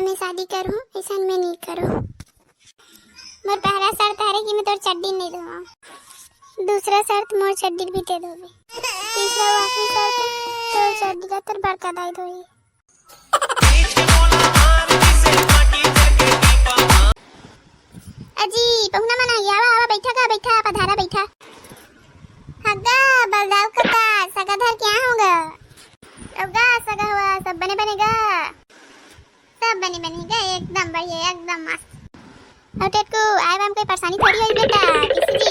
मैं शादी करूँ, ऐसा मैं नहीं करूँ। मोर पहला शर्त है कि मैं तोर चड्डी नहीं दूँगा। दूसरा शर्त मोर चड्डी भी दे दोगे। तीसरा और आखिरी शर्त तोर चड्डी का तोर बड़का दाई दोगी। अजी पहुना मना गया आवा बैठा का बैठा पधारा बैठा। हग्गा बलदाव कक्का सगा धर क्या होगा? होगा सगा हुआ सब बने बनेगा, सब बने बनेगा एकदम बढ़िया एकदम मस्त। और टेट को आए बाम कोई परेशानी थोड़ी हुई बेटा किसी जी।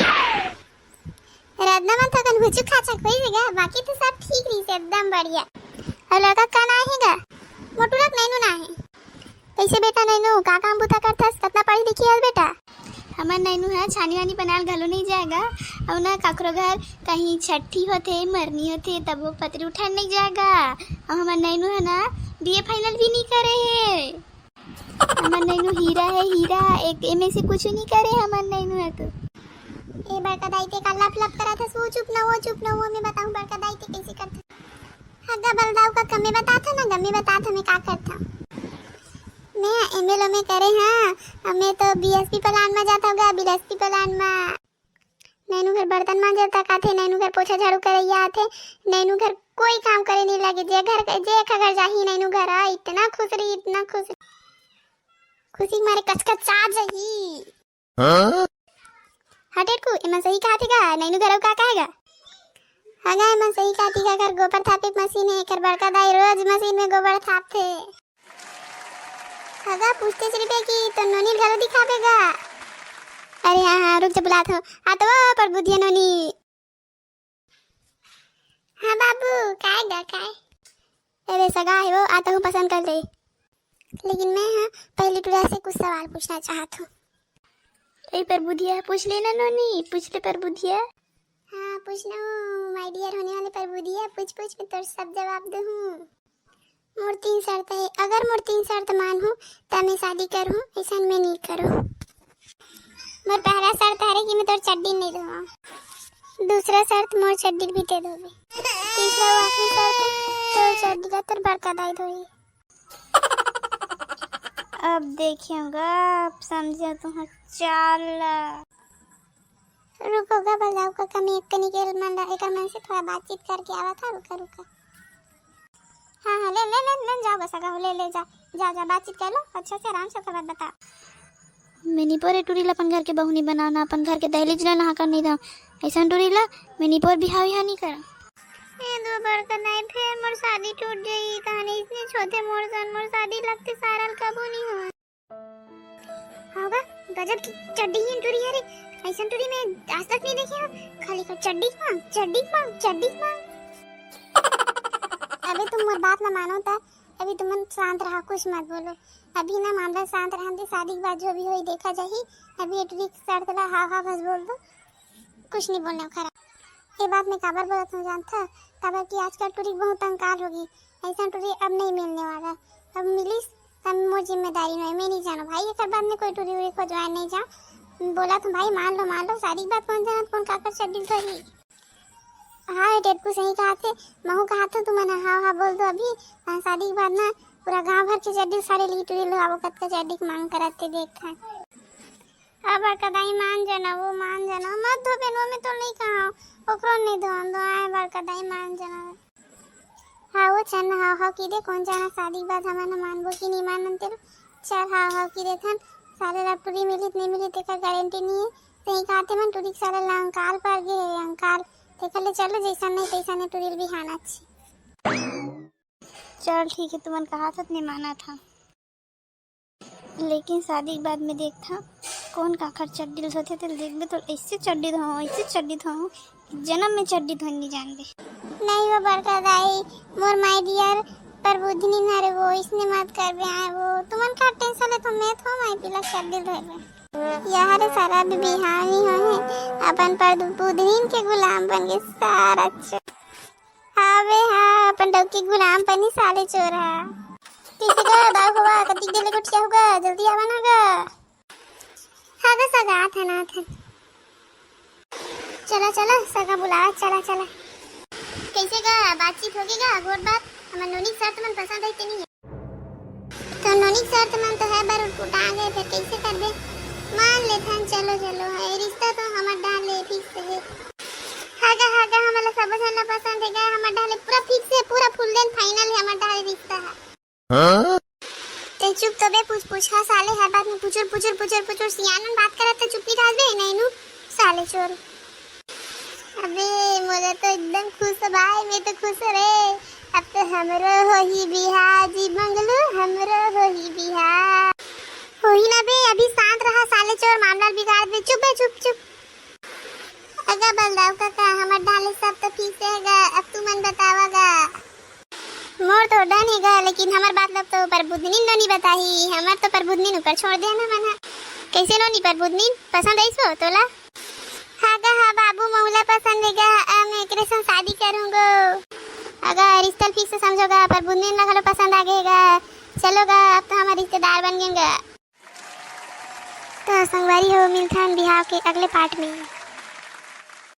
रद्दा मन तो कन हुचु खाचा कोई जगह बाकी तो सब ठीक रही से एकदम बढ़िया। और लड़का का ना आएगा मोटू रख नैनू ना है। कैसे बेटा नैनू का काम बुता करथस कितना पढ़ी लिखी है बेटा? हमार नैनू है छानी वानी बनाल घलो नहीं जाएगा और ना काकरो घर कहीं छठी होते मरनी होते तब वो पतरी उठाने नहीं जाएगा। और हमार नैनू है ना बीए फाइनल भी नहीं करे है। हमार नैनू हीरा है हीरा, एक एमए से कुछ नहीं करे हमार नैनू है। तो ए बड़का दाई ते का लप लप करा था वो चुप ना वो मैं बताऊं बड़का दाई ते कैसे करता। हग्गा बलदाव का कमे बता था ना गमे बता था मैं का करता। मैं एमएलओ में करे हाँ, हमें तो बीएसपी प्लान में जाता होगा बीएसपी प्लान में। नैनू घर बर्तन मांज जाता का थे, नैनू घर पोछा झाड़ू करैया थे, नैनू घर कोई काम करे नहीं लगे। जे घर जाही नैनू घर आ इतना खुश रही इतना खुश खुशी मारे कचकच आ जाही। हटेट को एमा सही कहा थेगा नैनू घर का कहेगा? हगा एमा सही कहा थेगा घर गोबर थापे मशीन है कर बड़का दाई रोज मशीन में गोबर थापते। हगा पूछते रुपए की तो नोनी घरो दिखावेगा। अरे हाँ रुक जा बुलात हो आ तो पर बुधिया नोनी। हाँ बाबू काएगा काय? अरे सगा है वो आता हूँ पसंद कर ले। लेकिन मैं हाँ पहले टुरा से कुछ सवाल पूछना चाहता हूँ। ए पर बुधिया पूछ लेना नोनी पूछ ले पर बुधिया। हाँ पूछ लो माय डियर होने वाले पर बुधिया पूछ मैं तो सब जवाब दूँ। मोर 3 शर्त है, अगर मोर 3 शर्त मानूं तो मैं शादी करूँ, ऐसा मैं नहीं करूँ। मोर पहला शर्त है कि मैं तोर चड्डी नहीं दूँगा। दूसरा शर्त मोर चड्डी भी दे दोगे। तीसरा और आखिरी शर्त तोर चड्डी का तोर बड़का दाई दोगी। अब देखिएगा आप समझा तुम चाल रुकोगा बलदाव का कमी एक कनी के मन से थोड़ा बातचीत करके आवा था। रुका हाँ ले जाओ सगा ले जा बातचीत कर लो अच्छा से आराम से खबर बता। मैंने पर टूरीला अपन घर के बहू नहीं बनाना अपन घर के दहलीज ला नहा कर नहीं था ऐसा टूरीला मैंने पर बिहाव यहाँ नहीं करा। ए दो बार का नहीं फिर मोर शादी टूट गई कहानी इसने छोटे मोर शादी लगते सारल कबू नहीं हुआ। होगा गजब की चड्डी ही टूरी है रे ऐसा टूरी में आज तक नहीं देखी। खाली का चड्डी मांग। अभी तुम मोर बात ना मानो था अभी तुम शांत रहा कुछ मत बोलो। अभी ना मामला शांत रहने शादी के बाद जो भी हुई देखा जाही। अभी एक शर्त ला हाँ बस बोल दो कुछ नहीं बोलना खरा। ये बात मैं काबर बोलत हूँ जानता काबर की आजकल टूरी बहुत अंकाल होगी ऐसा टूरी अब नहीं मिलने वाला। अब मिली तब मोर जिम्मेदारी में मैं नहीं जानो भाई एक बाद में कोई टूरी उड़ी खोजवाए नहीं जाओ। बोला तो भाई मान लो शादी के बाद कौन जाना कौन काकर चड्डी धरी। हाँ डेट को सही कहा थे महू कहा था तुमने हाँ बोल दो अभी शादी के बाद ना पूरा गांव भर के चड्डी सारे लीट लो आवो कत का चड्डी मांग कराते देखा। अब कदाई मान जाना मत धो बेनो में तो नहीं कहा ओकरो नहीं दो आए बार कदाई मान जाना। हाँ वो चल हाँ की दे कौन जाना शादी के बाद हमारा मानबो की नहीं मानन तेरे चल हाँ की दे थन सारे ला टूरी मिली नहीं मिली ते का गारंटी नहीं है। सही कहा थे मन टूरी सारे ला अंकाल पर गए अंकाल देखले चलो जैसा नहीं तैसा नहीं टूरिल भी हाना अच्छी। चल ठीक है तुमने कहा था नहीं माना था लेकिन शादी के बाद में देखता कौन काकर चड्डी होते थे देख तो ऐसे चड्डी धो जन्म में चड्डी धोन नहीं जान दे। नहीं वो बड़का दाई मोर माय डियर पर बुद्धि ना रे वो इसने मत कर बे आए वो तुमन का टेंशन है तो मैं थो माय पिला चड्डी धोबे यार सारा बिहानी हो है अपन पर बुधनीन के गुलाम बन गए सारा हाँ बे हाँ अपन डब के गुलाम बनी साले चोरा किसी का दाव हुआ कति देले गुटिया होगा जल्दी आवा ना गा। हाँ गा सगा था ना था चला सगा बुला चला कैसे गा बातचीत होगी गा गोर बात हमार नोनी शर्त मन पसंद है कि नहीं है तो नोनी शर्त मन तो है बार उठा गए फिर कैसे कर दे मान ले थन चलो चलो है रिश्ता तो हमर डाल ले फिक्स है हागा हमला सब झन पसंद है हमर डाले पूरा फिक्स है पूरा फुल देन फाइनल है हमर डाले रिश्ता है ते चुप तो बे पूछ हा साले हर बात में पुचुर सियानन बात करत तो चुप ही रह बे नहीं नु साले चोर अबे मुझे तो एकदम खुश है भाई मैं तो खुश रे अब तो हमरो हो ही बिहार जी बंगलो हमरो हो ही बिहार हो ही ना बे अभी शांत रहा साले चोर मामला बिगाड़ दे चुप है चुप अगर बलदाव काका हमर डाले सब तो ठीक रहेगा अब तू मन बतावागा मोर तो डन हैगा लेकिन हमर बात लब तो प्रबुद्धनी नो नहीं बताही हमर तो प्रबुद्धनी ऊपर छोड़ दे ना मना कैसे नो नहीं प्रबुद्धनी पसंद आइसो तोला हागा हा बाबू मौला पसंद हैगा मैं एकरे संग शादी करूंगा अगर रिश्ता फिक्स समझोगा पर बुंदीन ना खलो पसंद आ गएगा चलोगा अब तो हमारे रिश्तेदार बन गएंगे तो संगवारी हो मिलथन बिहाव के अगले पार्ट में।